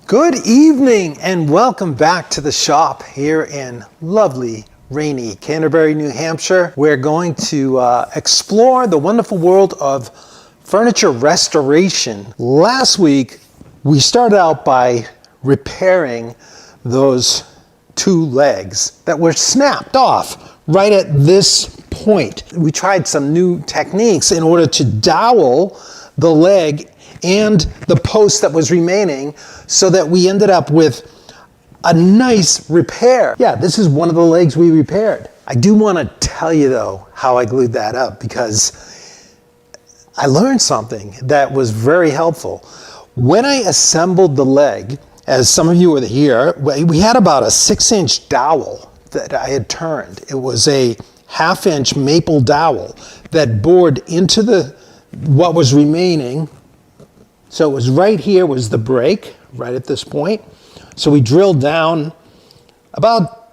Good evening and welcome back to the shop here in lovely, rainy Canterbury, New Hampshire. We're going to explore the wonderful world of furniture restoration. Last week, we started out by repairing those two legs that were snapped off right at this point. We tried some new techniques in order to dowel the leg and the post that was remaining so that we ended up with a nice repair. Yeah, this is one of the legs we repaired. I do want to tell you though how I glued that up because I learned something that was very helpful. When I assembled the leg, as some of you were here, we had about a 6-inch dowel that I had turned. It was a 1/2-inch maple dowel that bored into what was remaining. So it was right here was the break, right at this point. So we drilled down about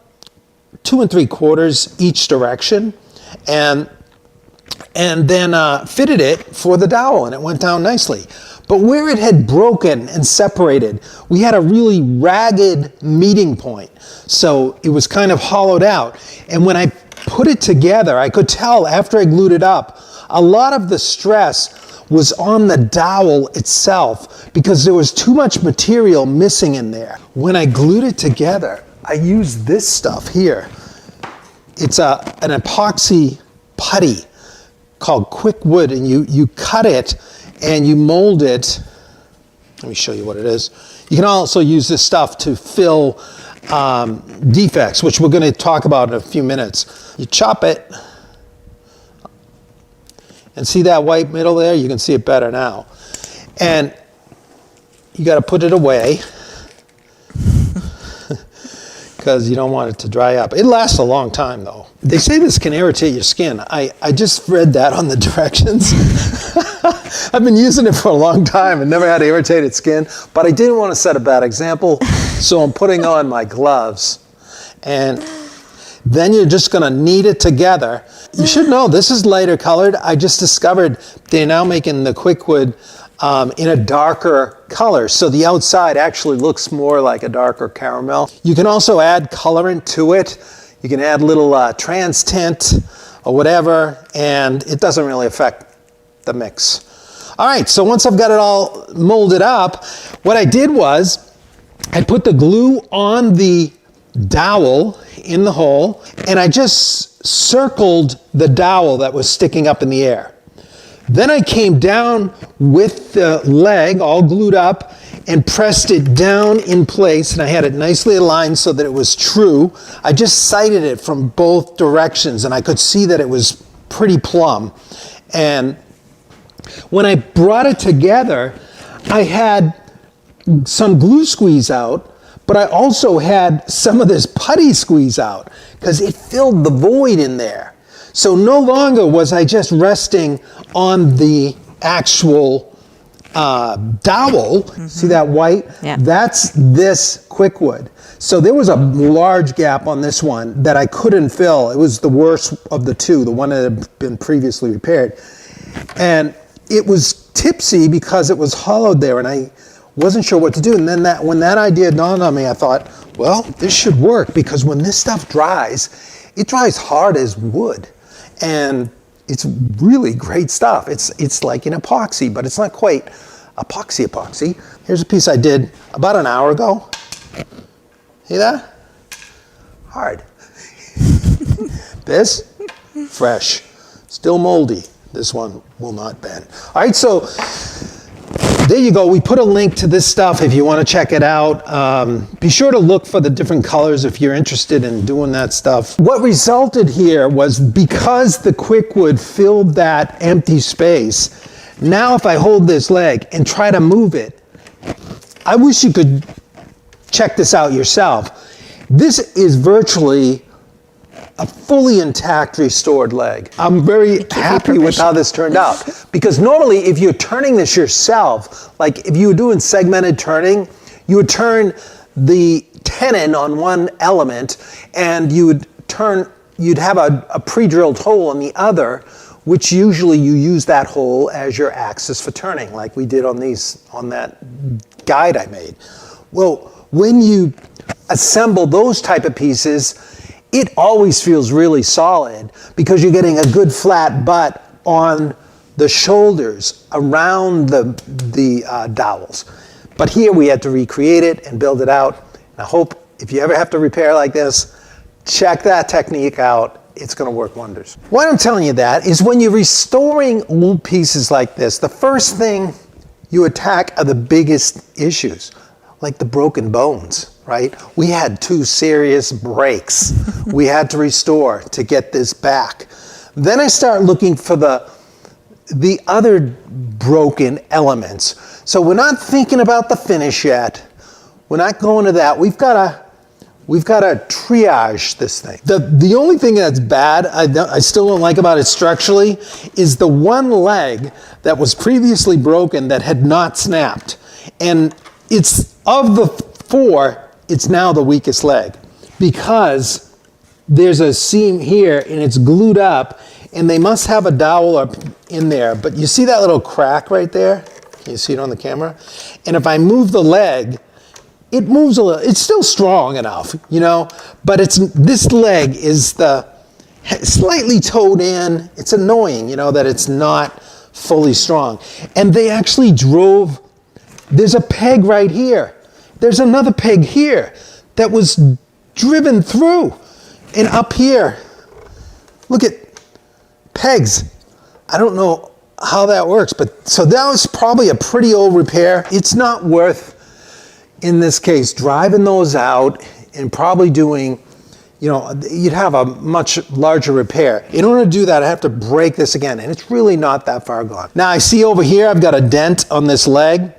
2 3/4 each direction and then fitted it for the dowel, and it went down nicely. But where it had broken and separated, we had a really ragged meeting point. So it was kind of hollowed out. And when I put it together, I could tell after I glued it up, a lot of the stress was on the dowel itself because there was too much material missing in there. When I glued it together, I used this stuff here. It's an epoxy putty called quick wood, and you cut it and you mold it. Let me show you what it is. You can also use this stuff to fill defects, which we're going to talk about in a few minutes. You chop it. And see that white middle there? You can see it better now. And you got to put it away because you don't want it to dry up. It lasts a long time though. They say this can irritate your skin. I just read that on the directions. I've been using it for a long time and never had irritated skin, but I didn't want to set a bad example, so I'm putting on my gloves. And then you're just going to knead it together. You should know this is lighter colored. I just discovered they're now making the quickwood in a darker color. So the outside actually looks more like a darker caramel. You can also add colorant to it. You can add little trans tint or whatever, and it doesn't really affect the mix. All right, so once I've got it all molded up, what I did was I put the glue on the dowel in the hole, and I just circled the dowel that was sticking up in the air. Then I came down with the leg all glued up and pressed it down in place, and I had it nicely aligned so that it was true. I just sighted it from both directions, and I could see that it was pretty plumb. And when I brought it together, I had some glue squeeze out, but I also had some of this putty squeeze out because it filled the void in there. So no longer was I just resting on the actual dowel. Mm-hmm. See that white? Yeah. That's this quickwood. So there was a large gap on this one that I couldn't fill. It was the worst of the two, the one that had been previously repaired. And it was tipsy because it was hollowed there, and I wasn't sure what to do. And then when that idea dawned on me, I thought, well, this should work because when this stuff dries, it dries hard as wood. And it's really great stuff. It's like an epoxy, but it's not quite epoxy. Here's a piece I did about an hour ago. See that? Hard. This, fresh, still moldy. This one will not bend. All right, so there you go. We put a link to this stuff if you want to check it out. Be sure to look for the different colors if you're interested in doing that stuff. What resulted here was because the quickwood filled that empty space, now if I hold this leg and try to move it, I wish you could check this out yourself. This is virtually a fully intact restored leg. I'm very happy with how this turned out because normally if you're turning this yourself, like if you were doing segmented turning, you would turn the tenon on one element and you'd have a pre-drilled hole on the other, which usually you use that hole as your axis for turning, like we did on that guide I made. Well, when you assemble those type of pieces, it always feels really solid because you're getting a good flat butt on the shoulders around the dowels. But here we had to recreate it and build it out. I hope if you ever have to repair like this, check that technique out. It's going to work wonders. Why I'm telling you that is when you're restoring old pieces like this, the first thing you attack are the biggest issues, like the broken bones, right? We had 2 serious breaks we had to restore to get this back. Then I start looking for the other broken elements. So we're not thinking about the finish yet. We're not going to that. We've got to triage this thing. The only thing that's bad, I still don't like about it structurally, is the one leg that was previously broken that had not snapped. And it's, of the 4, it's now the weakest leg because there's a seam here and it's glued up, and they must have a dowel up in there. But you see that little crack right there? Can you see it on the camera? And if I move the leg, it moves a little. It's still strong enough, you know, but this leg is slightly towed in. It's annoying, you know, that it's not fully strong. And they actually drove, there's a peg right here. There's another peg here that was driven through. And up here, look at pegs. I don't know how that works, but so that was probably a pretty old repair. It's not worth, in this case, driving those out and probably doing, you know, you'd have a much larger repair. In order to do that, I have to break this again, and it's really not that far gone. Now I see over here, I've got a dent on this leg.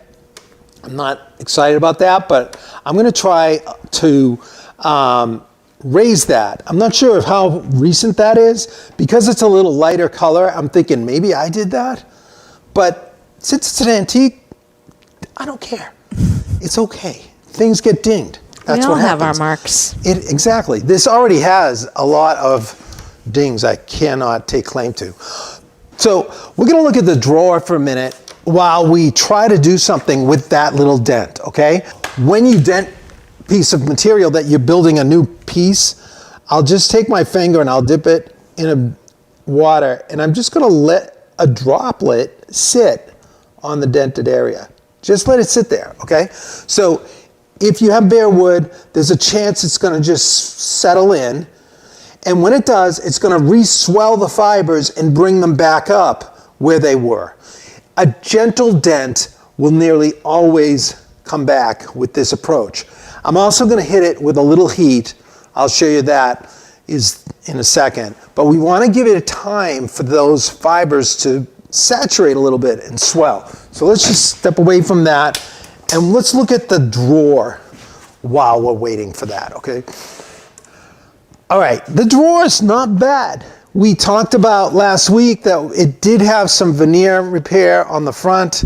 I'm not excited about that, but I'm gonna try to raise that. I'm not sure of how recent that is. Because it's a little lighter color, I'm thinking maybe I did that. But since it's an antique, I don't care. It's okay. Things get dinged. That's what happens. We all have our marks. Exactly. This already has a lot of dings I cannot take claim to. So we're going to look at the drawer for a minute while we try to do something with that little dent, okay? When you dent a piece of material that you're building a new piece, I'll just take my finger and I'll dip it in water, and I'm just going to let a droplet sit on the dented area. Just let it sit there, okay? So if you have bare wood, there's a chance it's going to just settle in. And when it does, it's going to re-swell the fibers and bring them back up where they were. A gentle dent will nearly always come back with this approach. I'm also going to hit it with a little heat. I'll show you that is in a second. But we want to give it a time for those fibers to saturate a little bit and swell. So let's just step away from that and let's look at the drawer while we're waiting for that, okay? All right, the drawer is not bad. We talked about last week that it did have some veneer repair on the front.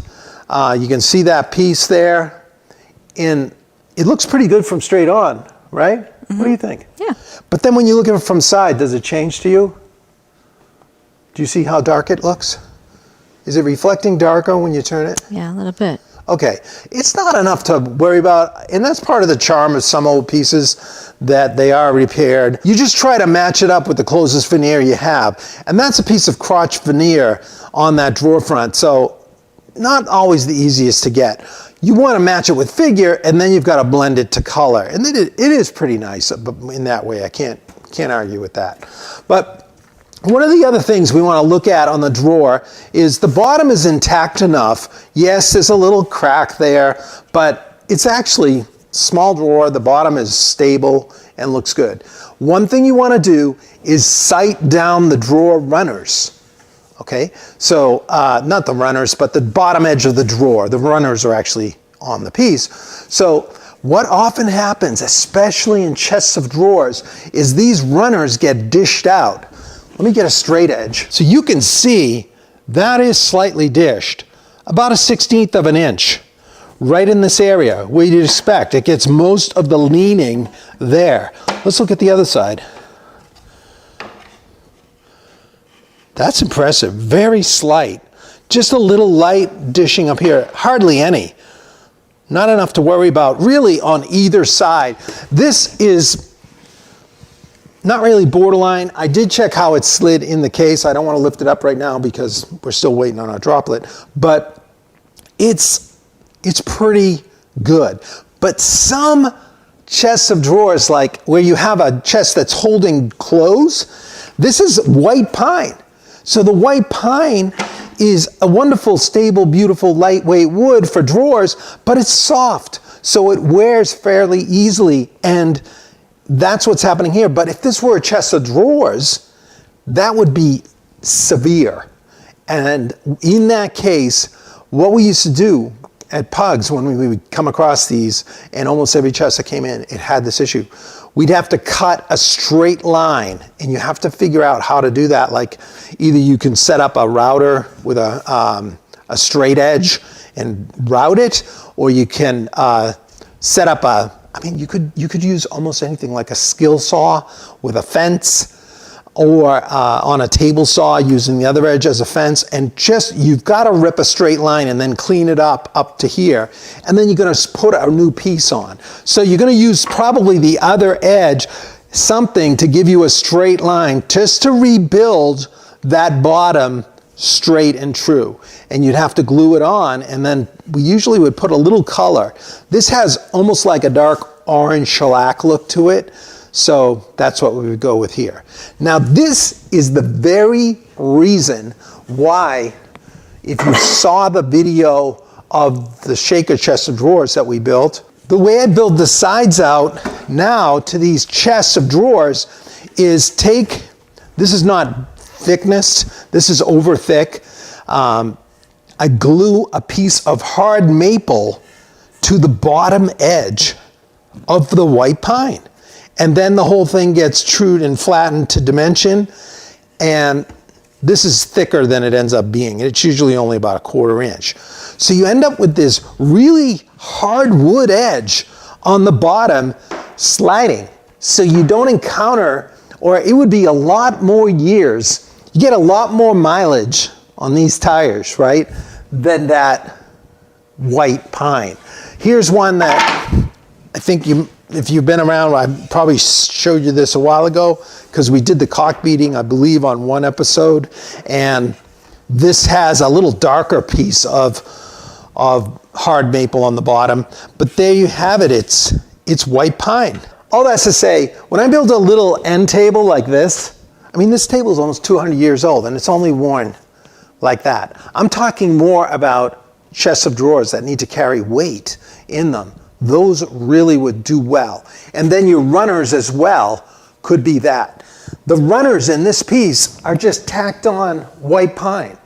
You can see that piece there. And it looks pretty good from straight on, right? Mm-hmm. What do you think? Yeah. But then when you look at it from side, does it change to you? Do you see how dark it looks? Is it reflecting darker when you turn it? Yeah, a little bit. Okay, it's not enough to worry about, and that's part of the charm of some old pieces, that they are repaired. You just try to match it up with the closest veneer you have, and that's a piece of crotch veneer on that drawer front, so not always the easiest to get. You want to match it with figure, and then you've got to blend it to color, and it is pretty nice in that way. I can't argue with that. But one of the other things we want to look at on the drawer is the bottom is intact enough. Yes, there's a little crack there, but it's actually small drawer. The bottom is stable and looks good. One thing you want to do is sight down the drawer runners. Okay, so not the runners, but the bottom edge of the drawer. The runners are actually on the piece. So what often happens, especially in chests of drawers, is these runners get dished out. Let me get a straight edge. So you can see that is slightly dished, about 1/16 of an inch, right in this area where you'd expect. It gets most of the leaning there. Let's look at the other side. That's impressive, very slight. Just a little light dishing up here, hardly any. Not enough to worry about really on either side. This is not really borderline. I did check how it slid in the case. I don't want to lift it up right now because we're still waiting on our droplet, but it's pretty good. But some chests of drawers, like where you have a chest that's holding clothes, this is white pine. So the white pine is a wonderful, stable, beautiful, lightweight wood for drawers, but it's soft, so it wears fairly easily, and that's what's happening here. But if this were a chest of drawers, that would be severe. And in that case, what we used to do at Pugs when we would come across these, and almost every chest that came in, it had this issue. We'd have to cut a straight line, and you have to figure out how to do that. Like either you can set up a router with a straight edge and route it, or you can set up you could use almost anything like a skill saw with a fence, or on a table saw using the other edge as a fence, and you've got to rip a straight line and then clean it up to here, and then you're going to put a new piece on. So you're going to use probably the other edge, something to give you a straight line, just to rebuild that bottom straight and true. And you'd have to glue it on, and then we usually would put a little color. This has almost like a dark orange shellac look to it. So that's what we would go with here. Now this is the very reason why, if you saw the video of the shaker chest of drawers that we built, the way I build the sides out now to these chests of drawers is this is not thickness, this is over thick. I glue a piece of hard maple to the bottom edge of the white pine. And then the whole thing gets trued and flattened to dimension. And this is thicker than it ends up being. It's usually only about 1/4 inch. So you end up with this really hard wood edge on the bottom sliding. So you don't encounter, or it would be a lot more years, you get a lot more mileage on these tires, right, than that white pine. Here's one that I think if you've been around, I probably showed you this a while ago, because we did the caulk beading, I believe, on one episode. And this has a little darker piece of hard maple on the bottom. But there you have it. It's white pine. All that's to say, when I build a little end table like this, I mean, this table is almost 200 years old, and it's only worn like that. I'm talking more about chests of drawers that need to carry weight in them. Those really would do well. And then your runners as well could be that. The runners in this piece are just tacked on white pine.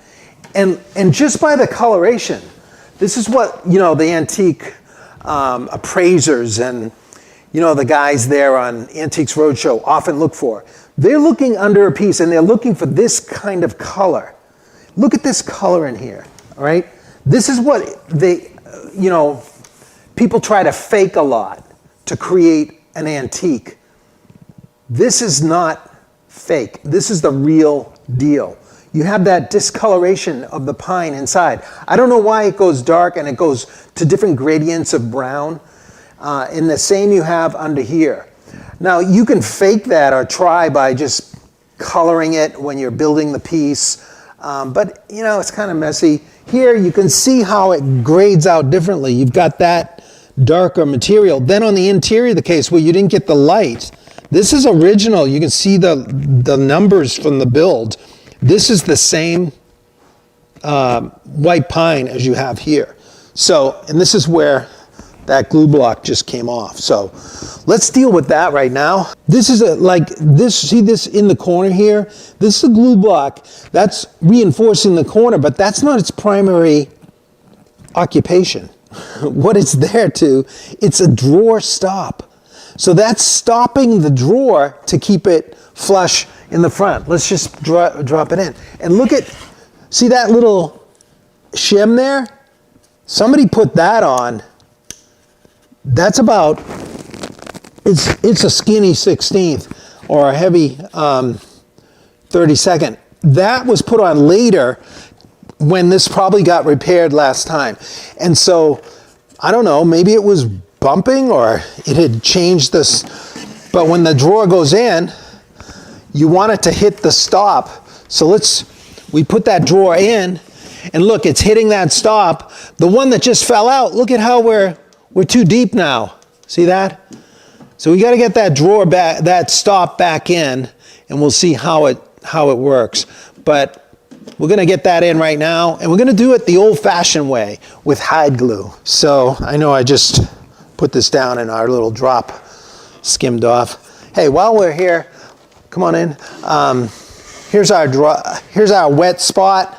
And just by the coloration, this is what, the antique appraisers and, the guys there on Antiques Roadshow often look for. They're looking under a piece and they're looking for this kind of color. Look at this color in here, all right? This is what people try to fake a lot to create an antique. This is not fake. This is the real deal. You have that discoloration of the pine inside. I don't know why it goes dark and it goes to different gradients of brown. And the same you have under here. Now you can fake that or try by just coloring it when you're building the piece. But it's kind of messy. Here you can see how it grades out differently. You've got that darker material. Then on the interior of the case where you didn't get the light, this is original. You can see the numbers from the build. This is the same white pine as you have here. So, and this is where that glue block just came off. So let's deal with that right now. This is see this in the corner here? This is a glue block. That's reinforcing the corner, but that's not its primary occupation. What it's there to, it's a drawer stop. So that's stopping the drawer to keep it flush in the front. Let's just drop it in. And see that little shim there? Somebody put that on. That's about, it's a skinny 16th or a heavy 32nd. That was put on later when this probably got repaired last time. And so I don't know, maybe it was bumping or it had changed this. But when the drawer goes in, you want it to hit the stop. So we put that drawer in, and look, it's hitting that stop. The one that just fell out, look at how we're too deep now. See that? So we got to get that drawer back, that stop back in, and we'll see how it works. But we're going to get that in right now, and we're going to do it the old-fashioned way with hide glue. So I know I just put this down in our little drop, skimmed off. Hey, while we're here, come on in. Here's our wet spot.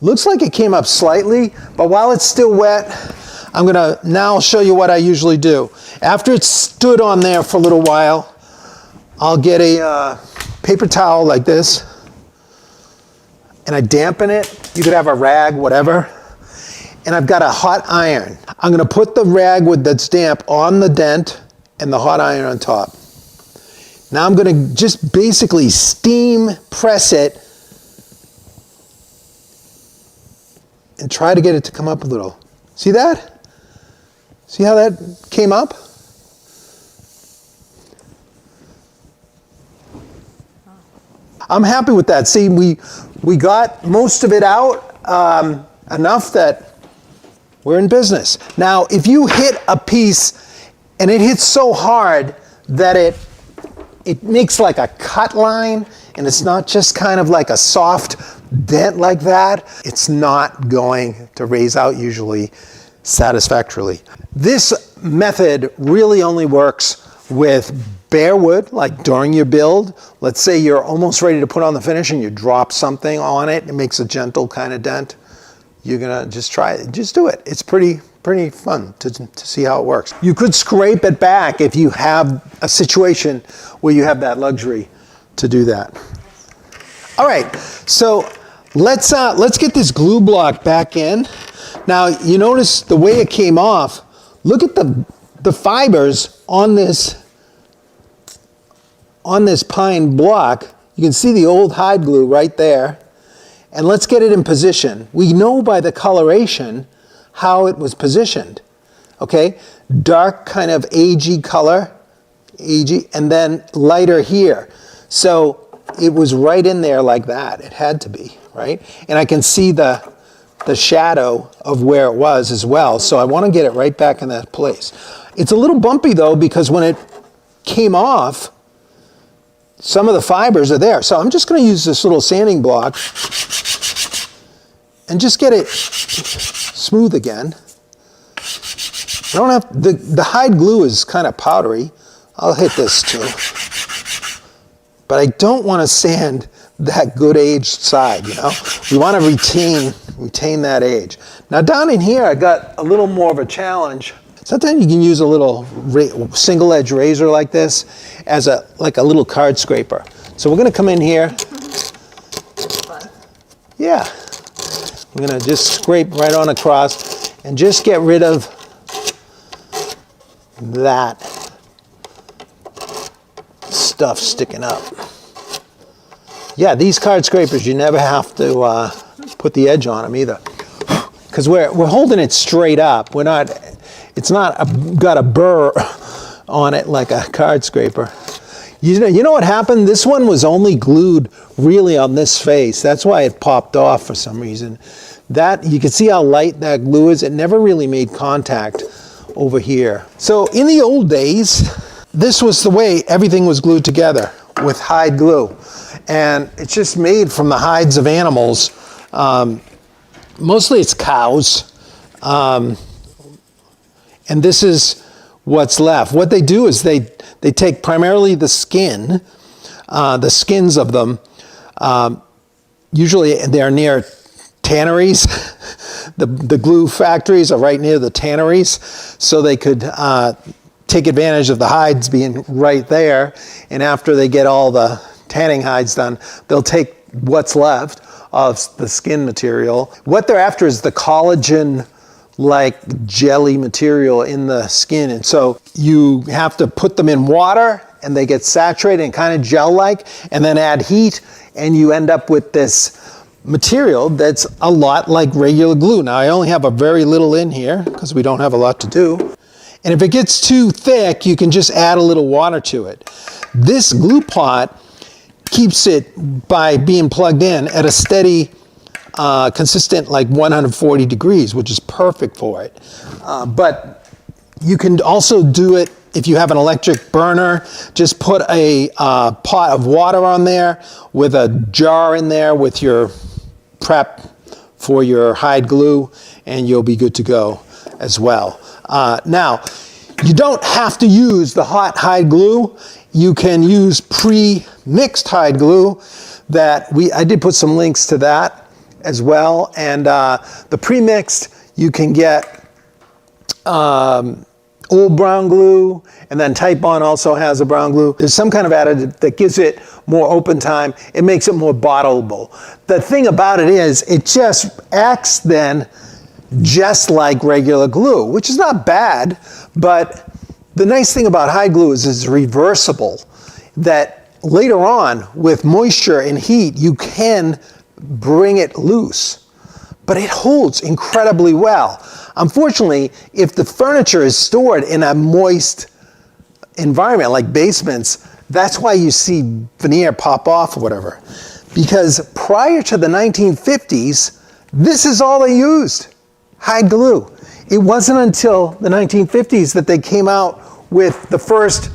Looks like it came up slightly, but while it's still wet, I'm gonna now show you what I usually do. After it's stood on there for a little while, I'll get a paper towel like this, and I dampen it. You could have a rag, whatever. And I've got a hot iron. I'm gonna put the rag that's damp on the dent and the hot iron on top. Now I'm gonna just basically steam press it and try to get it to come up a little. See that? See how that came up? I'm happy with that. See, we got most of it out, enough that we're in business. Now, if you hit a piece and it hits so hard that it makes like a cut line, and it's not just kind of like a soft dent like that, it's not going to raise out usually satisfactorily. This method really only works with bare wood, like during your build. Let's say you're almost ready to put on the finish and you drop something on it, it makes a gentle kind of dent. You're gonna just try it, just do it. It's pretty fun to see how it works. You could scrape it back if you have a situation where you have that luxury to do that. All right, so let's get this glue block back in. Now you notice the way it came off. Look at the fibers on this pine block. You can see the old hide glue right there. And let's get it in position. We know by the coloration how it was positioned. Okay, dark kind of agey color, and then lighter here. So it was right in there like that. It had to be, right? And I can see the shadow of where it was as well. So I want to get it right back in that place. It's a little bumpy though, because when it came off, some of the fibers are there. So I'm just going to use this little sanding block and just get it smooth again. I don't have, the hide glue is kind of powdery. I'll hit this too. But I don't want to sand that good aged side, you know? We want to retain that age. Now down in here, I got a little more of a challenge. Sometimes you can use a little single edge razor like this as like a little card scraper. So we're going to come in here. Yeah. We're going to just scrape right on across and just get rid of that stuff sticking up. Yeah, these card scrapers, you never have to put the edge on them either, because we're holding it straight up. It's not got a burr on it like a card scraper. You know what happened? This one was only glued really on this face. That's why it popped off for some reason. That, you can see how light that glue is. It never really made contact over here. So in the old days, this was the way everything was glued together, with hide glue. And it's just made from the hides of animals. Mostly it's cows. And this is what's left. What they do is they take primarily the skin, the skins of them. Usually they're near tanneries. The glue factories are right near the tanneries, so they could take advantage of the hides being right there. And after they get all the tanning hides done, they'll take what's left of the skin material. What they're after is the collagen like jelly material in the skin, and so you have to put them in water and they get saturated and kind of gel-like, and then add heat, and you end up with this material that's a lot like regular glue. Now I only have a very little in here because we don't have a lot to do. And if it gets too thick, you can just add a little water to it. This glue pot keeps it, by being plugged in, at a steady, consistent, like 140 degrees, which is perfect for it. But you can also do it if you have an electric burner. Just put a pot of water on there with a jar in there with your prep for your hide glue, and you'll be good to go as well. Now, you don't have to use the hot hide glue. You can use pre-mixed hide glue that I did put some links to that as well. And the pre-mixed, you can get old brown glue, and then Type Bond also has a brown glue. There's some kind of additive that gives it more open time. It makes it more bottleable. The thing about it is, it just acts then just like regular glue, which is not bad, but the nice thing about hide glue is it's reversible, that later on with moisture and heat, you can bring it loose, but it holds incredibly well. Unfortunately, if the furniture is stored in a moist environment like basements, that's why you see veneer pop off or whatever. Because prior to the 1950s, this is all they used, hide glue. It wasn't until the 1950s that they came out with the first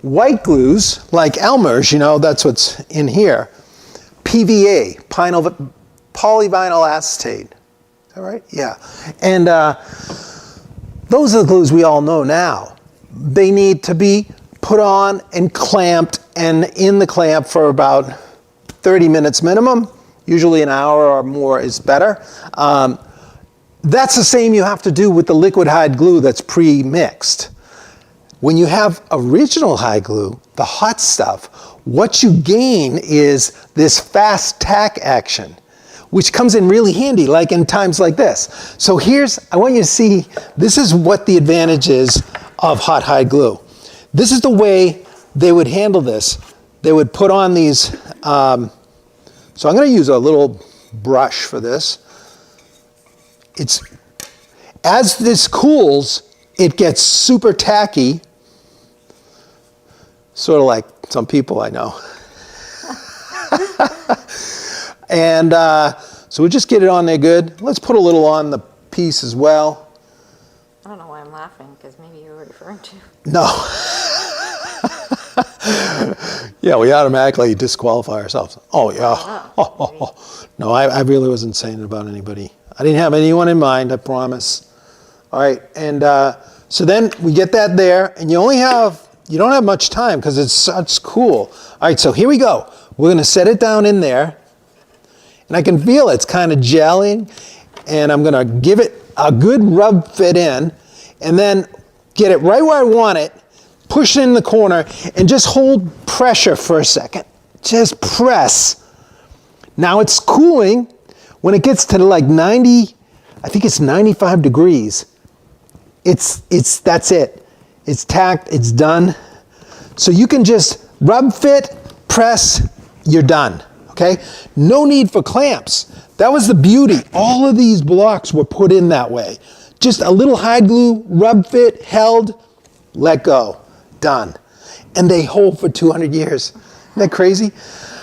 white glues, like Elmer's, you know, that's what's in here. PVA, polyvinyl acetate. All right, yeah. And those are the glues we all know now. They need to be put on and clamped, and in the clamp for about 30 minutes minimum. Usually an hour or more is better. That's the same you have to do with the liquid hide glue that's pre-mixed. When you have original hide glue, the hot stuff, what you gain is this fast tack action, which comes in really handy, like in times like this. So I want you to see, this is what the advantage is of hot hide glue. This is the way they would handle this. They would put on these, so I'm gonna use a little brush for this. As this cools, it gets super tacky, sort of like some people I know. And so we just get it on there good. Let's put a little on the piece as well. I don't know why I'm laughing, because maybe you were referring to. No. Yeah, we automatically disqualify ourselves. Oh, yeah. No, I really wasn't saying it about anybody. I didn't have anyone in mind, I promise. All right, and so then we get that there, and you don't have much time because it's such cool. All right, so here we go. We're gonna set it down in there, and I can feel it's kind of gelling, and I'm gonna give it a good rub fit in, and then get it right where I want it, push it in the corner, and just hold pressure for a second. Just press. Now it's cooling. When it gets to like 90, I think it's 95 degrees, that's it. It's tacked, it's done. So you can just rub fit, press, you're done, okay? No need for clamps. That was the beauty. All of these blocks were put in that way. Just a little hide glue, rub fit, held, let go, done. And they hold for 200 years. Isn't that crazy?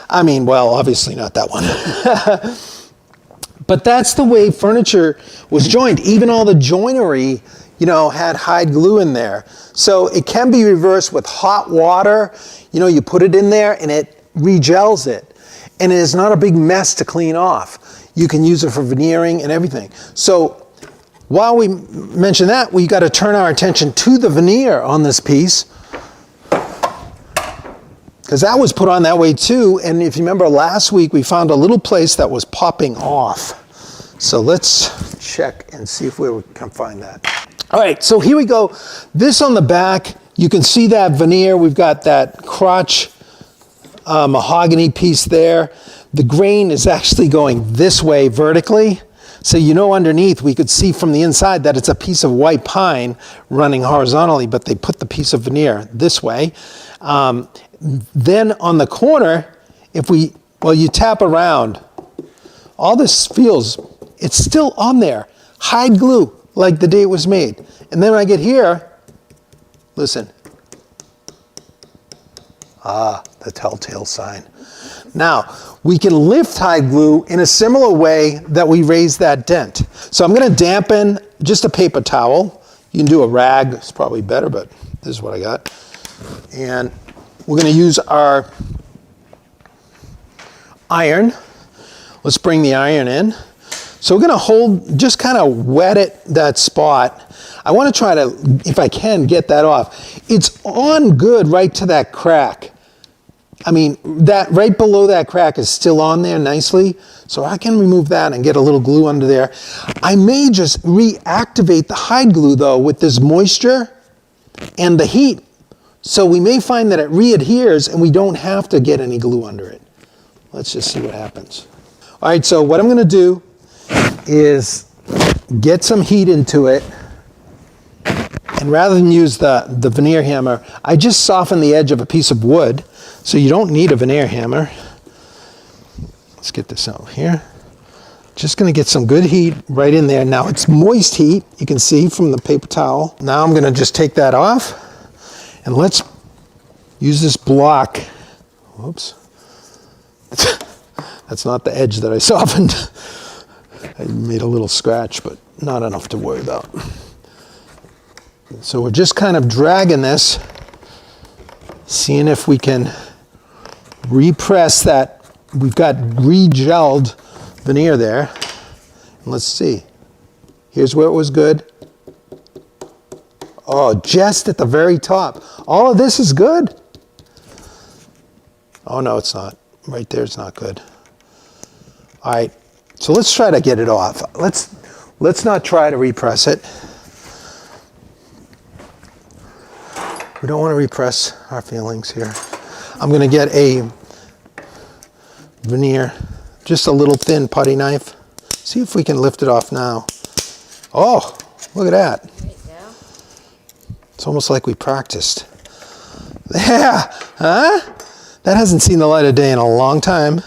I mean, well, obviously not that one. But that's the way furniture was joined. Even all the joinery, had hide glue in there. So it can be reversed with hot water. You put it in there and it regels it. And it is not a big mess to clean off. You can use it for veneering and everything. So while we mention that, we got to turn our attention to the veneer on this piece, because that was put on that way too. And if you remember last week, we found a little place that was popping off. So let's check and see if we can find that. All right, so here we go. This on the back, you can see that veneer. We've got that crotch mahogany piece there. The grain is actually going this way vertically. So underneath we could see from the inside that it's a piece of white pine running horizontally, but they put the piece of veneer this way. Then on the corner, you tap around all this feels, it's still on there. Hide glue, like the day it was made. And then when I get here, listen. Ah, the telltale sign. Now, we can lift hide glue in a similar way that we raised that dent. So I'm going to dampen just a paper towel. You can do a rag, it's probably better, but this is what I got. And we're going to use our iron. Let's bring the iron in. So we're going to hold, just kind of wet it, that spot. I want to try to, if I can, get that off. It's on good right to that crack. I mean, that right below that crack is still on there nicely. So I can remove that and get a little glue under there. I may just reactivate the hide glue though with this moisture and the heat. So we may find that it readheres and we don't have to get any glue under it. Let's just see what happens. All right, so what I'm going to do is get some heat into it. And rather than use the veneer hammer, I just soften the edge of a piece of wood. So you don't need a veneer hammer. Let's get this out here. Just going to get some good heat right in there. Now it's moist heat, you can see from the paper towel. Now I'm going to just take that off. And let's use this block. Whoops. That's not the edge that I softened. I made a little scratch, but not enough to worry about. So we're just kind of dragging this, seeing if we can repress that. We've got re-gelled veneer there. And let's see. Here's where it was good. Oh, just at the very top. All of this is good. Oh no, it's not. Right there, it's not good. All right, so let's try to get it off. Let's not try to repress it. We don't want to repress our feelings here. I'm going to get a veneer, just a little thin putty knife. See if we can lift it off now. Oh, look at that. There you go. It's almost like we practiced. Yeah, huh? That hasn't seen the light of day in a long time,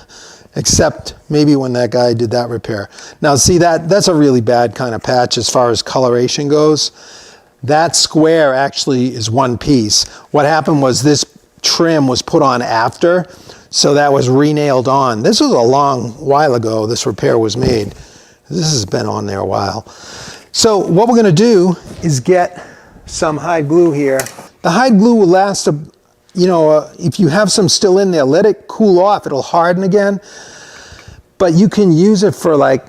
except maybe when that guy did that repair. Now see, that's a really bad kind of patch as far as coloration goes. That square actually is one piece. What happened was this trim was put on after, so that was re-nailed on. This was a long while ago this repair was made. This has been on there a while. So what we're going to do is get some hide glue here. The hide glue will last, if you have some still in there, let it cool off. It'll harden again. But you can use it for like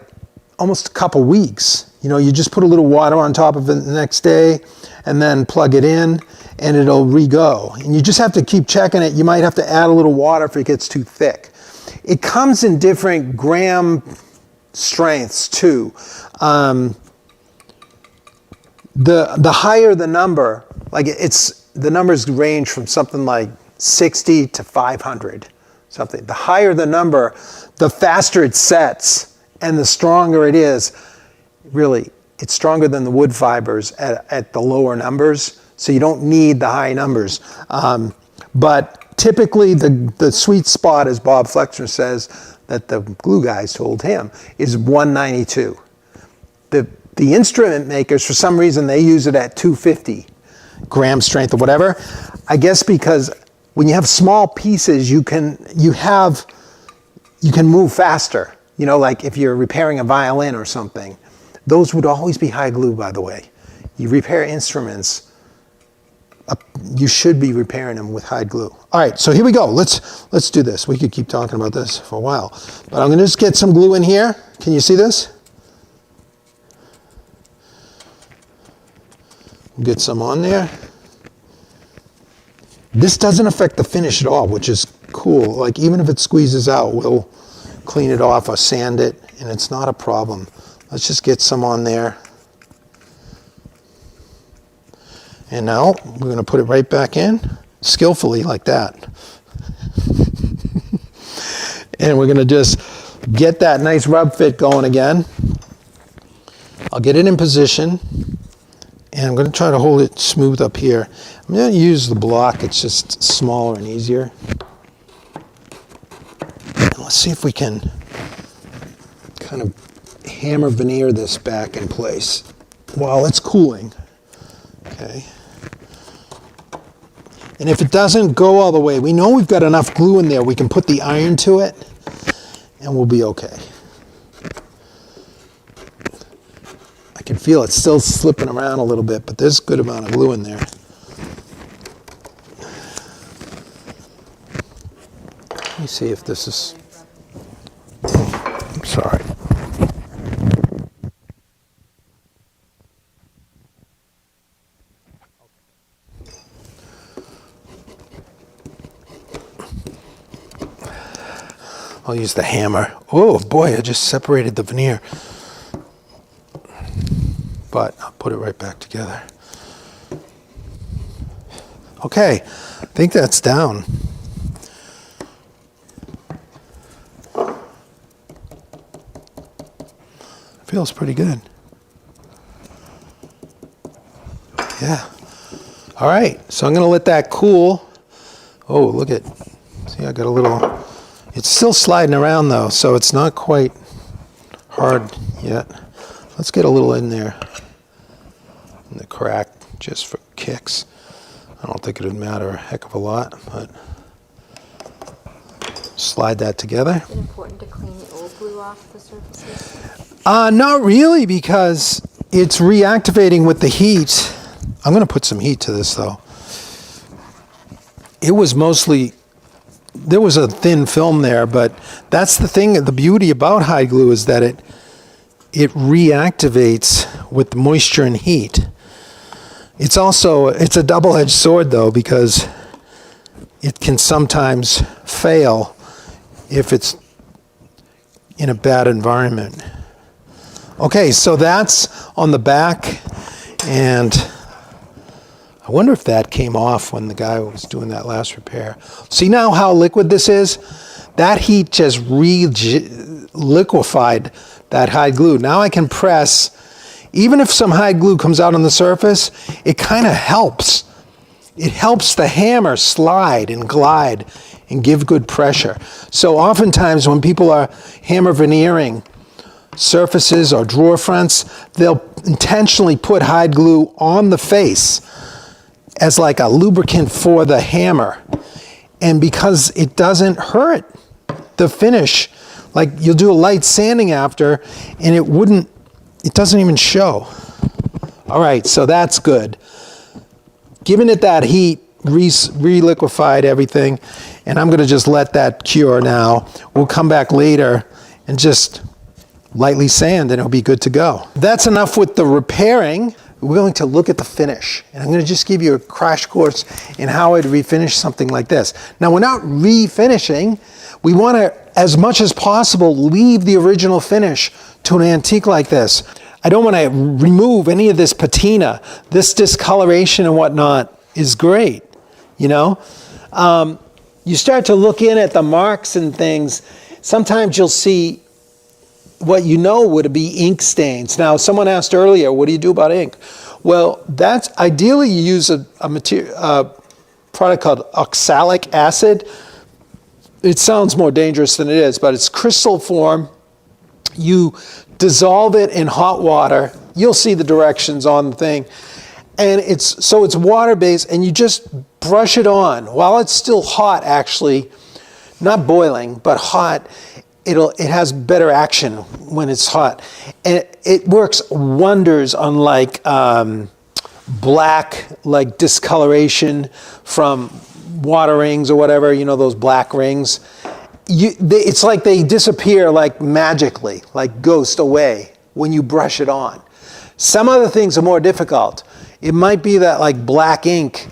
almost a couple weeks. You just put a little water on top of it the next day and then plug it in and it'll re-go. And you just have to keep checking it. You might have to add a little water if it gets too thick. It comes in different gram strengths too. The higher the number, the numbers range from something like 60 to 500, something. The higher the number, the faster it sets and the stronger it is. Really, it's stronger than the wood fibers at the lower numbers, so you don't need the high numbers. But typically the sweet spot, as Bob Flexner says, that the glue guys told him, is 192. The instrument makers, for some reason, they use it at 250 gram strength or whatever. I guess because when you have small pieces, you can move faster. Like if you're repairing a violin or something. Those would always be high glue, by the way. You repair instruments, you should be repairing them with hide glue. All right, so here we go. Let's do this. We could keep talking about this for a while. But I'm going to just get some glue in here. Can you see this? We'll get some on there. This doesn't affect the finish at all, which is cool. Like even if it squeezes out, we'll clean it off or sand it, and it's not a problem. Let's just get some on there. And now we're going to put it right back in, skillfully like that. And we're going to just get that nice rub fit going again. I'll get it in position. And I'm going to try to hold it smooth up here. I'm going to use the block. It's just smaller and easier. And let's see if we can kind of hammer veneer this back in place while it's cooling. Okay. And if it doesn't go all the way, we know we've got enough glue in there. We can put the iron to it and we'll be okay. I can feel it still slipping around a little bit, but there's a good amount of glue in there. Let me see if this is... I'm sorry. I'll use the hammer. Oh boy, I just separated the veneer. But I'll put it right back together. Okay, I think that's down. Feels pretty good. Yeah. All right, so I'm gonna let that cool. Oh, look at, see, I got a little, it's still sliding around though, so it's not quite hard yet. Let's get a little in there, in the crack, just for kicks. I don't think it would matter a heck of a lot, but slide that together. Is it important to clean the old glue off the surfaces? Not really, because it's reactivating with the heat. I'm going to put some heat to this though. It was mostly, there was a thin film there, but that's the thing, the beauty about hide glue is that it reactivates with moisture and heat. It's also, it's a double-edged sword though, because it can sometimes fail if it's in a bad environment. Okay, so that's on the back, and I wonder if that came off when the guy was doing that last repair. See now how liquid this is? That heat just liquefied that hide glue. Now I can press, even if some hide glue comes out on the surface, it kind of helps. It helps the hammer slide and glide and give good pressure. So oftentimes when people are hammer veneering surfaces or drawer fronts, they'll intentionally put hide glue on the face as like a lubricant for the hammer. And because it doesn't hurt the finish, like you'll do a light sanding after and it doesn't even show. All right, so that's good. Giving it that heat, re-liquefied everything, and I'm gonna just let that cure now. We'll come back later and just lightly sand and it'll be good to go. That's enough with the repairing. We're going to look at the finish. And I'm gonna just give you a crash course in how I'd refinish something like this. Now we're not refinishing. We wanna, as much as possible, leave the original finish to an antique like this. I don't wanna remove any of this patina. This discoloration and whatnot is great, you know? You start to look in at the marks and things, sometimes you'll see what you know would be ink stains. Now, someone asked earlier, what do you do about ink? Well, that's ideally you use a product called oxalic acid. It sounds more dangerous than it is, but it's crystal form. You dissolve it in hot water. You'll see the directions on the thing. And it's water-based, and you just brush it on while it's still hot, actually, not boiling, but hot. It has better action when it's hot, and it works wonders on like black, like discoloration from water rings or whatever, you know, those black rings. It's like they disappear like magically, like ghost away when you brush it on. Some other things are more difficult. It might be that like black ink,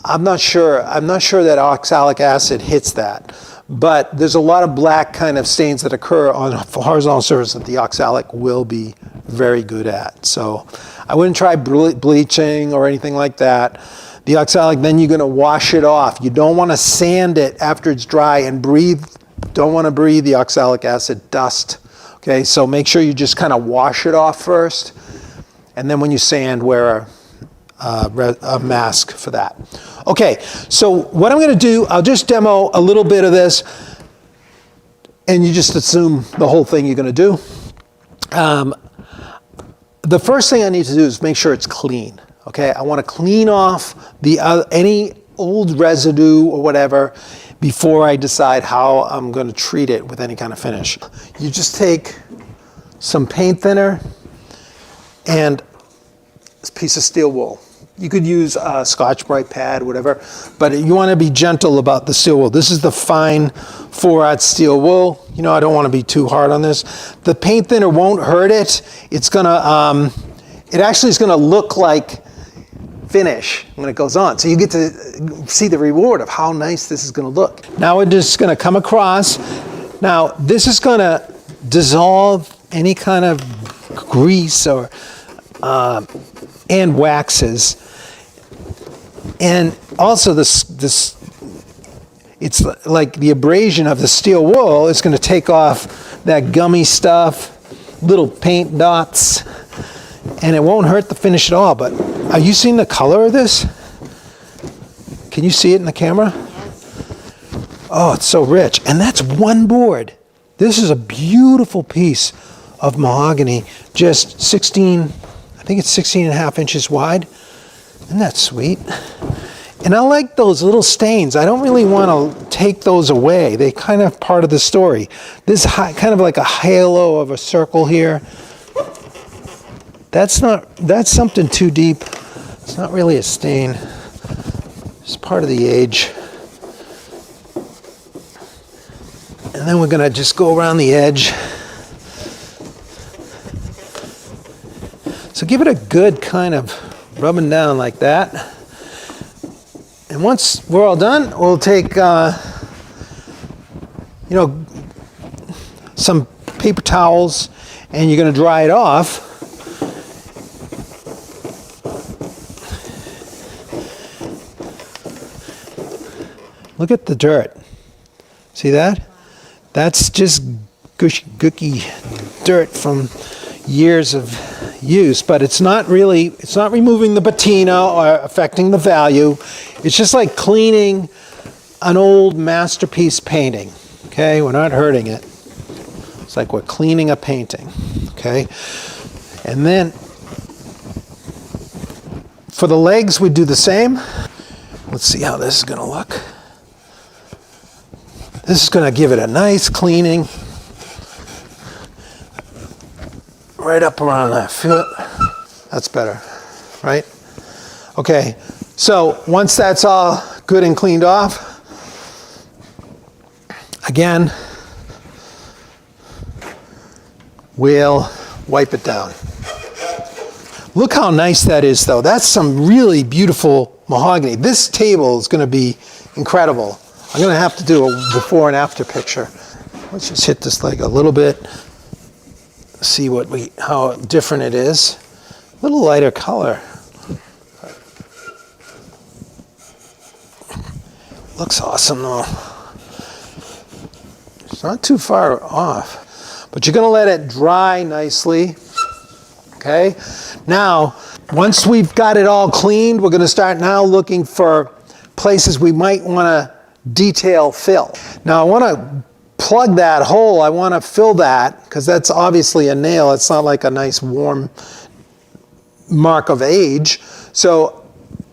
I'm not sure that oxalic acid hits that. But there's a lot of black kind of stains that occur on a horizontal surface that the oxalic will be very good at. So I wouldn't try bleaching or anything like that. The oxalic, then you're gonna wash it off. You don't wanna sand it after it's dry and don't wanna breathe the oxalic acid dust. Okay, so make sure you just kind of wash it off first. And then when you sand, wear a mask for that. Okay, so what I'm gonna do, I'll just demo a little bit of this. and you just assume the whole thing you're going to do. The first thing I need to do is make sure it's clean. Okay, I want to clean off any old residue or whatever before I decide how I'm going to treat it with any kind of finish. You just take some paint thinner and a piece of steel wool. You could use a Scotch-Brite pad, whatever, but you want to be gentle about the steel wool. This is the fine 4/0 steel wool. You know, I don't want to be too hard on this. The paint thinner won't hurt it. It's gonna, it actually is gonna look like finish when it goes on. So you get to see the reward of how nice this is gonna look. Now we're just gonna come across. Now this is gonna dissolve any kind of grease or and waxes. And also this it's like the abrasion of the steel wool is going to take off that gummy stuff, little paint dots, and it won't hurt the finish at all. But are you seeing the color of this? Can you see it in the camera? Oh, it's so rich. And that's one board. This is a beautiful piece of mahogany, just 16, I think it's 16.5 inches wide. Isn't that sweet? And I like those little stains. I don't really want to take those away. They kind of part of the story. This kind of like a halo of a circle here. That's something too deep. It's not really a stain. It's part of the age. And then we're gonna just go around the edge. So give it a good kind of rubbing down like that. And once we're all done, we'll take, some paper towels, and you're going to dry it off. Look at the dirt. See that? That's just gooky dirt from years of use, but it's not removing the patina or affecting the value. It's just like cleaning an old masterpiece painting. Okay, we're not hurting it. It's like we're cleaning a painting. Okay, and then for the legs we do the same. Let's see how this is going to look. This is going to give it a nice cleaning right up around that foot. That's better, right? Okay, so once that's all good and cleaned off, again, we'll wipe it down. Look how nice that is, though. That's some really beautiful mahogany. This table is going to be incredible. I'm going to have to do a before and after picture. Let's just hit this leg a little bit. See how different it is. A little lighter color. Looks awesome though. It's not too far off, but you're going to let it dry nicely. Okay. Now, once we've got it all cleaned, we're going to start now looking for places we might want to detail fill. Now, I want to plug that hole. I want to fill that because that's obviously a nail. It's not like a nice warm mark of age. So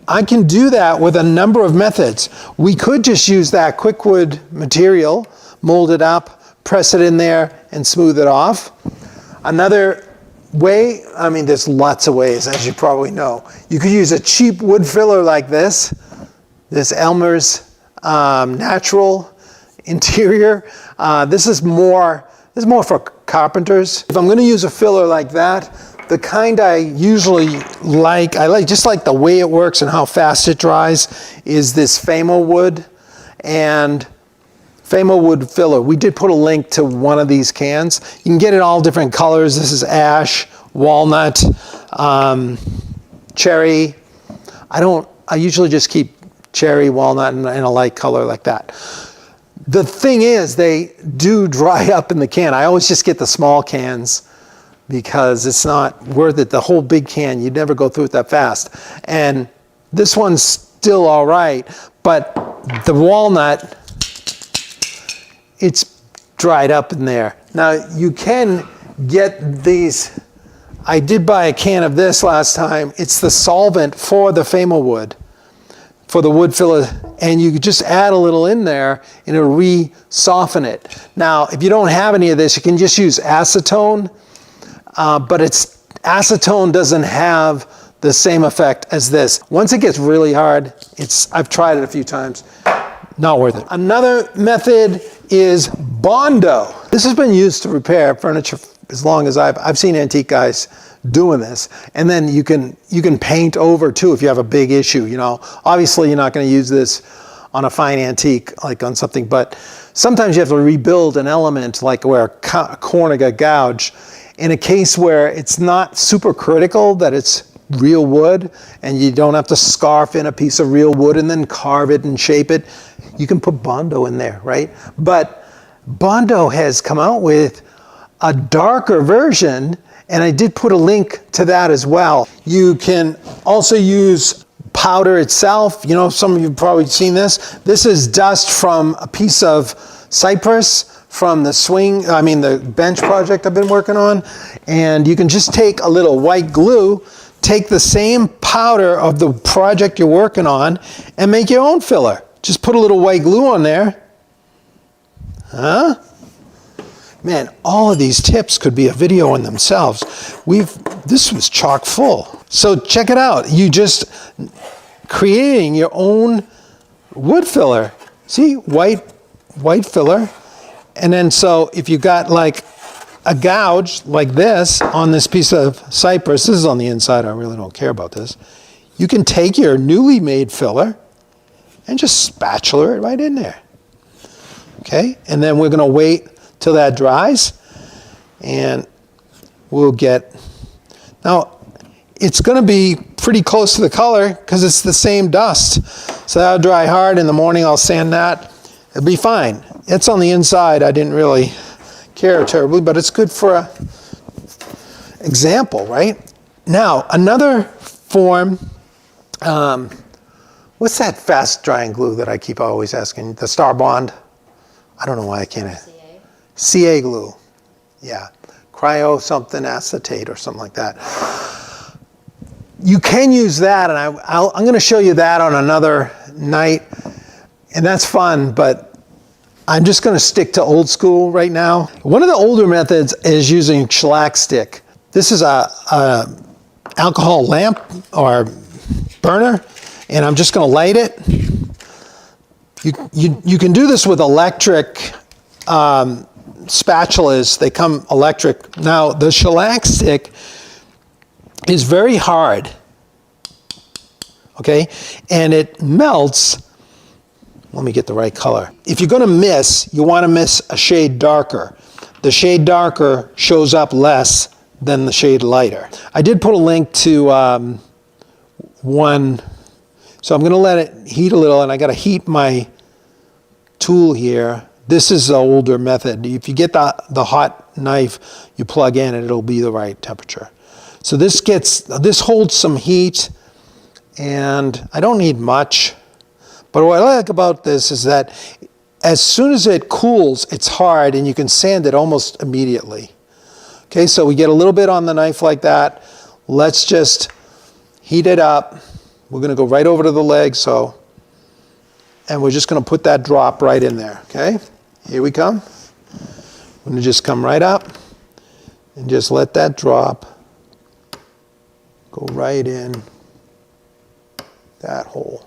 I can do that with a number of methods. We could just use that quickwood material, mold it up, press it in there, and smooth it off. Another way, I mean, there's lots of ways, as you probably know. You could use a cheap wood filler like this Elmer's natural interior. This is more for carpenters. If I'm going to use a filler like that, the kind I usually like, just like the way it works and how fast it dries, is this Famo wood and Famo wood filler. We did put a link to one of these cans. You can get it all different colors. This is ash, walnut, cherry. I usually just keep cherry, walnut, and a light color like that. The thing is, they do dry up in the can. I always just get the small cans because it's not worth it. The whole big can, you'd never go through it that fast. And this one's still all right, but the walnut, it's dried up in there. Now you can get these. I did buy a can of this last time. It's the solvent for the Fama wood, for the wood filler, and you just add a little in there and it'll re-soften it. Now, if you don't have any of this, you can just use acetone, but acetone doesn't have the same effect as this. Once it gets really hard, I've tried it a few times, not worth it. Another method is Bondo. This has been used to repair furniture as long as I've seen antique guys doing this. And then you can paint over too if you have a big issue, you know. Obviously you're not going to use this on a fine antique, like on something, but sometimes you have to rebuild an element like where a corner got gouged. In a case where it's not super critical that it's real wood and you don't have to scarf in a piece of real wood and then carve it and shape it, you can put Bondo in there, right? But Bondo has come out with a darker version, and I did put a link to that as well. You can also use powder itself. You know, some of you have probably seen this. This is dust from a piece of cypress from the bench project I've been working on. And you can just take a little white glue, take the same powder of the project you're working on, and make your own filler. Just put a little white glue on there. Huh? Man, all of these tips could be a video in themselves. This was chock full. So check it out. You just creating your own wood filler. See, white filler. And then so if you got like a gouge like this on this piece of cypress, this is on the inside, I really don't care about this. You can take your newly made filler and just spatula it right in there. Okay, and then we're gonna wait till that dries, and we'll get, now it's gonna be pretty close to the color because it's the same dust. So that'll dry hard. In the morning I'll sand that. It'll be fine. It's on the inside. I didn't really care terribly, but it's good for a example, right? Now, another form, what's that fast drying glue that I keep always asking? The Star Bond? I don't know why I can't. CA glue, yeah, cryo something acetate or something like that. You can use that, and I'm going to show you that on another night, and that's fun, but I'm just going to stick to old school right now. One of the older methods is using shellac stick. This is a alcohol lamp or burner, and I'm just going to light it. You can do this with electric spatulas. They come electric. Now the shellac stick is very hard, okay, and it melts. Let me get the right color. If you're going to miss, you want to miss a shade darker. The shade darker shows up less than the shade lighter. I did put a link to one, so I'm going to let it heat a little, and I got to heat my tool here. This is the older method. If you get the hot knife, you plug in and it'll be the right temperature. So this holds some heat, and I don't need much. But what I like about this is that as soon as it cools, it's hard, and you can sand it almost immediately. Okay, so we get a little bit on the knife like that. Let's just heat it up. We're gonna go right over to the leg, and we're just gonna put that drop right in there, okay? Here we come. I'm gonna just come right up and just let that drop go right in that hole.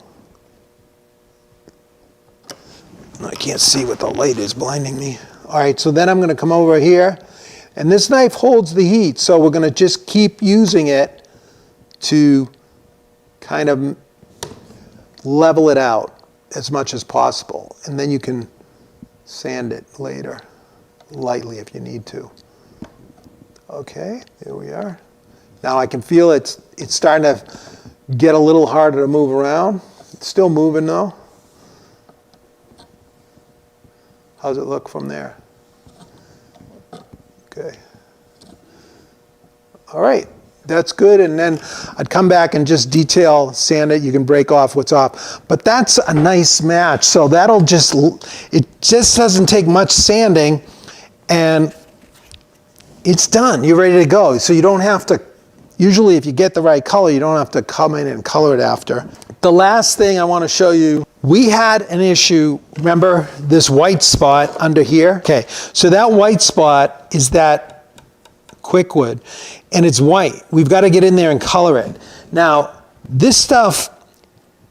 I can't see what the light is blinding me. All right, so then I'm gonna come over here, and this knife holds the heat, so we're gonna just keep using it to kind of level it out as much as possible. And then you can sand it later, lightly if you need to. Okay, there we are. Now I can feel it's starting to get a little harder to move around. It's still moving though. How's it look from there? Okay. All right, that's good. And then I'd come back and just detail sand it. You can break off what's off. But that's a nice match. So it just doesn't take much sanding and it's done. You're ready to go. So you don't have to, usually if you get the right color, you don't have to come in and color it after. The last thing I want to show you, we had an issue, remember this white spot under here? Okay, so that white spot is that quickwood, and it's white. We've got to get in there and color it. Now, this stuff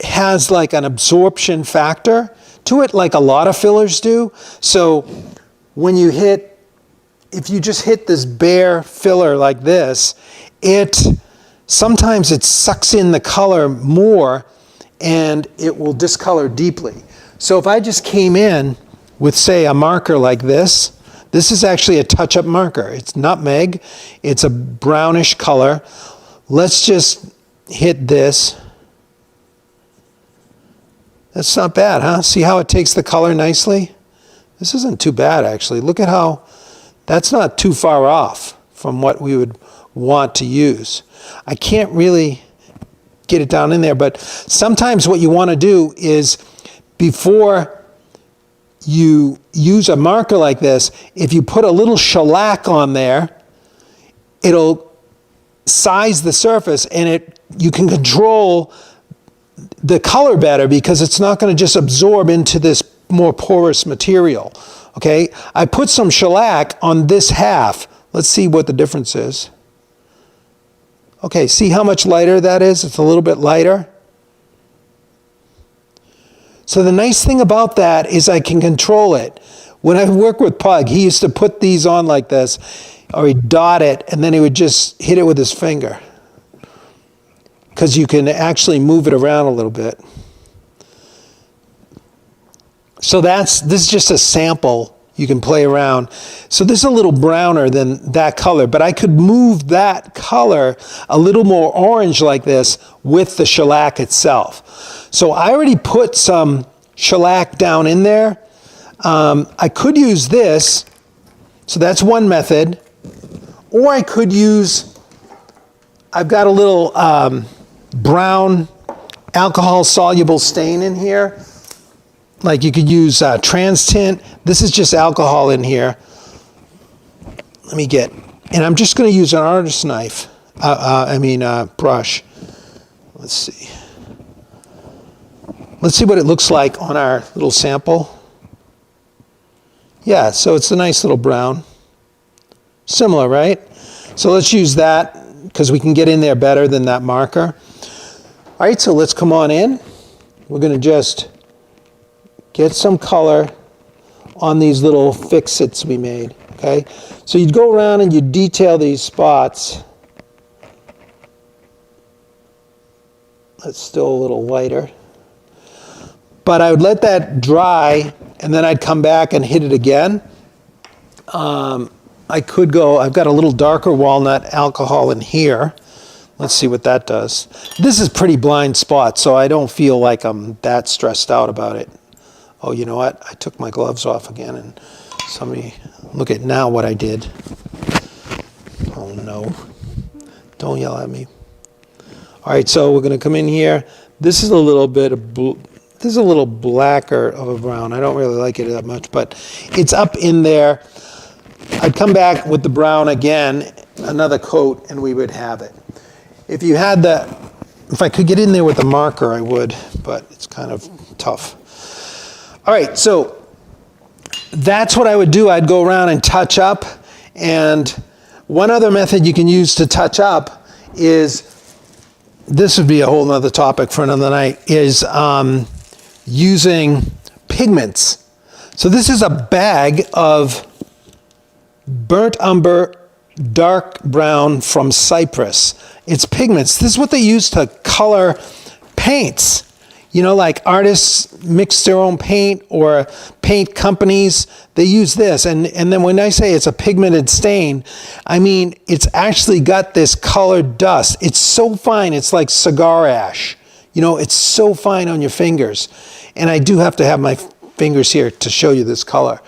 has like an absorption factor to it, like a lot of fillers do. So when you hit, if you just hit this bare filler like this, sometimes it sucks in the color more and it will discolor deeply. So if I just came in with, say, a marker like this is actually a touch-up marker. It's nutmeg, it's a brownish color. Let's just hit this. That's not bad, huh? See how it takes the color nicely? This isn't too bad, actually. Look at how, that's not too far off from what we would want to use. I can't really get it down in there, but sometimes what you want to do is, before you use a marker like this, if you put a little shellac on there, it'll size the surface, and you can control the color better because it's not going to just absorb into this more porous material. Okay, I put some shellac on this half. Let's see what the difference is. Okay, see how much lighter that is? It's a little bit lighter. So the nice thing about that is I can control it. When I work with Pug, he used to put these on like this, or he'd dot it, and then he would just hit it with his finger, because you can actually move it around a little bit. So this is just a sample. You can play around. So this is a little browner than that color, but I could move that color a little more orange like this with the shellac itself. So I already put some shellac down in there. I could use this, so that's one method. Or I could use, I've got a little brown alcohol soluble stain in here. Like you could use trans tint. This is just alcohol in here. Let me get, and I'm just going to use an artist's knife. Brush. Let's see. Let's see what it looks like on our little sample. Yeah, so it's a nice little brown. Similar, right? So let's use that because we can get in there better than that marker. All right, so let's come on in. We're going to just get some color on these little fix-its we made, okay? So you'd go around and you'd detail these spots. That's still a little lighter. But I would let that dry, and then I'd come back and hit it again. I could go, I've got a little darker walnut alcohol in here. Let's see what that does. This is pretty blind spot, so I don't feel like I'm that stressed out about it. Oh, you know what? I took my gloves off again, and somebody, look at now what I did. Oh no, don't yell at me. All right, so we're gonna come in here. This is a little bit of this is a little blacker of a brown. I don't really like it that much, but it's up in there. I'd come back with the brown again, another coat, and we would have it. If you had if I could get in there with the marker, I would, but it's kind of tough. All right, so that's what I would do. I'd go around and touch up. And one other method you can use to touch up is, this would be a whole nother topic for another night, is using pigments. So this is a bag of burnt umber, dark brown from Cyprus. It's pigments. This is what they use to color paints. You know, like artists mix their own paint, or paint companies, they use this. And then when I say it's a pigmented stain, I mean, it's actually got this colored dust. It's so fine, it's like cigar ash. You know, it's so fine on your fingers. And I do have to have my fingers here to show you this color.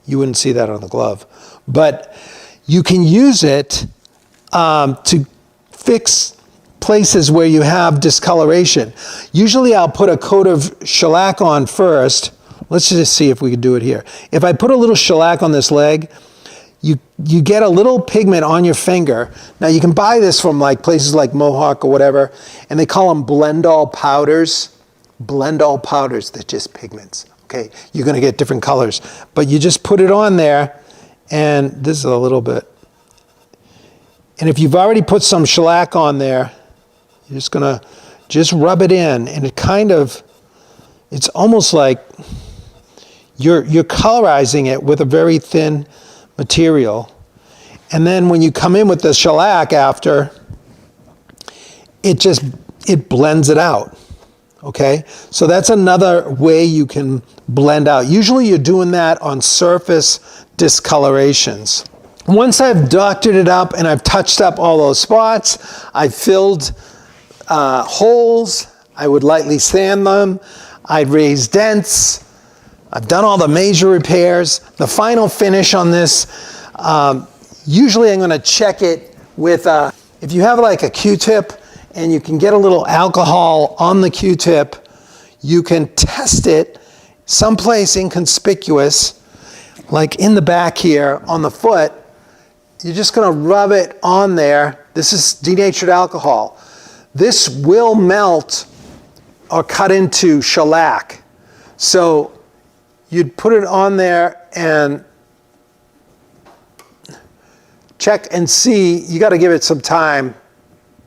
You wouldn't see that on the glove. But you can use it to fix places where you have discoloration. Usually I'll put a coat of shellac on first. Let's just see if we can do it here. If I put a little shellac on this leg, you get a little pigment on your finger. Now you can buy this from like places like Mohawk or whatever, and they call them blend-all powders. Blend-all powders, they're just pigments. Okay, you're gonna get different colors, but you just put it on there, and this is a little bit. And if you've already put some shellac on there, you're just gonna rub it in, and it's almost like you're colorizing it with a very thin material. And then when you come in with the shellac after, it blends it out. Okay, so that's another way you can blend out. Usually you're doing that on surface discolorations. Once I've doctored it up and I've touched up all those spots, I've filled holes, I would lightly sand them, I'd raise dents, I've done all the major repairs. The final finish on this, usually I'm going to check it with, if you have like a Q-tip and you can get a little alcohol on the Q-tip, you can test it someplace inconspicuous, like in the back here on the foot. You're just going to rub it on there. This is denatured alcohol. This will melt or cut into shellac. So you'd put it on there and check and see. You got to give it some time.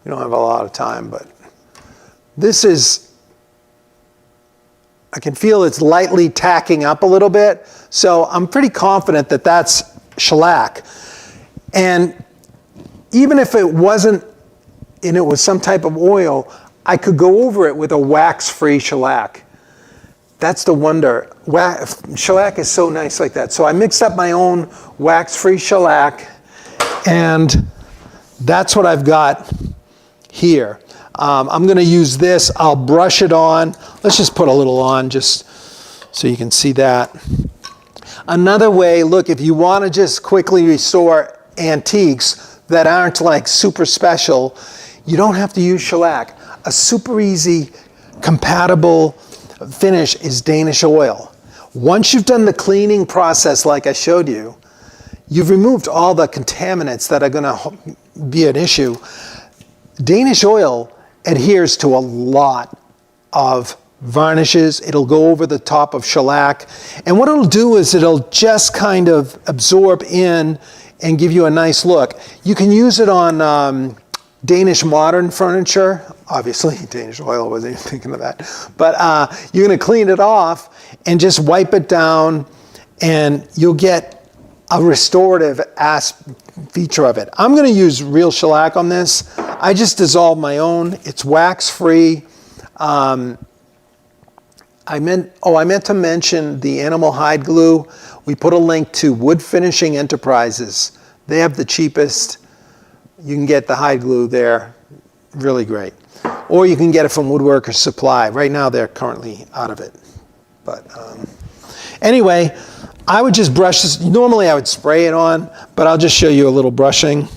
You don't have a lot of time, but this is, I can feel it's lightly tacking up a little bit. So I'm pretty confident that that's shellac. And even if it wasn't, and it was some type of oil, I could go over it with a wax-free shellac. That's the wonder. Shellac is so nice like that. So I mixed up my own wax-free shellac, and that's what I've got here. I'm going to use this. I'll brush it on. Let's just put a little on just so you can see that. Another way, look, if you want to just quickly restore antiques that aren't like super special, you don't have to use shellac. A super easy, compatible finish is Danish oil. Once you've done the cleaning process like I showed you, you've removed all the contaminants that are going to be an issue. Danish oil adheres to a lot of varnishes. It'll go over the top of shellac. And what it'll do is it'll just kind of absorb in and give you a nice look. You can use it on Danish modern furniture. Obviously, Danish oil, I wasn't even thinking of that. But you're going to clean it off and just wipe it down, and you'll get a restorative feature of it. I'm going to use real shellac on this. I just dissolved my own. It's wax-free. I meant to mention the animal hide glue. We put a link to Wood Finishing Enterprises. They have the cheapest. You can get the hide glue there. Really great. Or you can get it from Woodworker's Supply. Right now they're currently out of it. But anyway, I would just brush this. Normally I would spray it on, but I'll just show you a little brushing.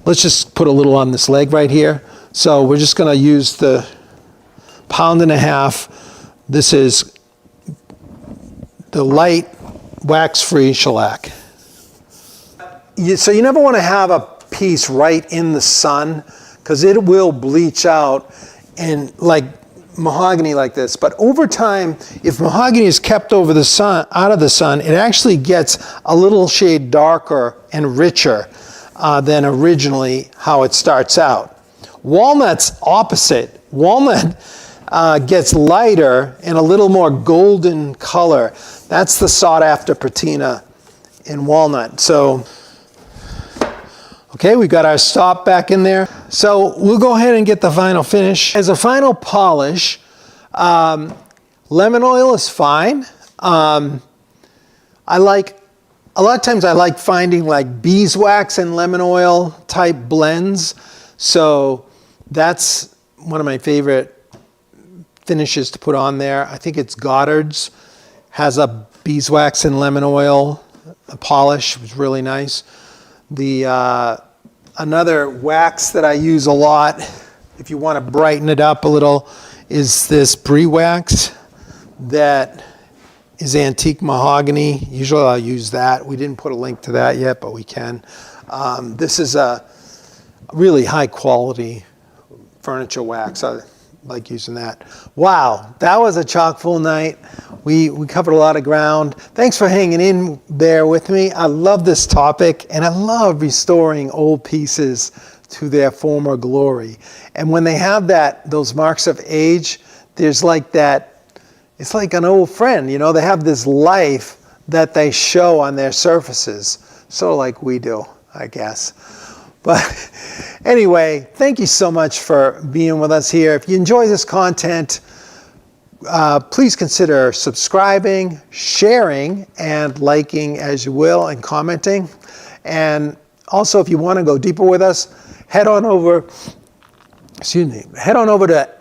Let's just put a little on this leg right here. So we're just going to use the 1.5 pounds. This is the light wax-free shellac. So you never want to have a piece right in the sun, because it will bleach out, and like mahogany like this. But over time, if mahogany is kept over the sun, out of the sun, it actually gets a little shade darker and richer than originally how it starts out. Walnut's opposite. Walnut gets lighter and a little more golden color. That's the sought after patina in walnut. So, okay, we got our stop back in there. So we'll go ahead and get the final finish. As a final polish, lemon oil is fine. A lot of times I like finding like beeswax and lemon oil type blends. So that's one of my favorite finishes to put on there. I think it's Goddard's. Has a beeswax and lemon oil polish. It was really nice. Another wax that I use a lot, if you want to brighten it up a little, is this brie wax that is antique mahogany. Usually I'll use that. We didn't put a link to that yet, but we can. This is a really high quality furniture wax. I like using that. Wow, that was a chock full night. We covered a lot of ground. Thanks for hanging in there with me. I love this topic, and I love restoring old pieces to their former glory. And when they have those marks of age, there's like that, it's like an old friend, you know, they have this life that they show on their surfaces, sort of like we do, I guess. But anyway, thank you so much for being with us here. If you enjoy this content, please consider subscribing, sharing, and liking as you will, and commenting. And also, if you want to go deeper with us, head on over to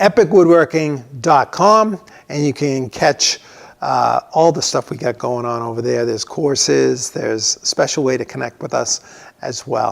epicwoodworking.com, and you can catch all the stuff we got going on over there. There's courses, there's a special way to connect with us as well.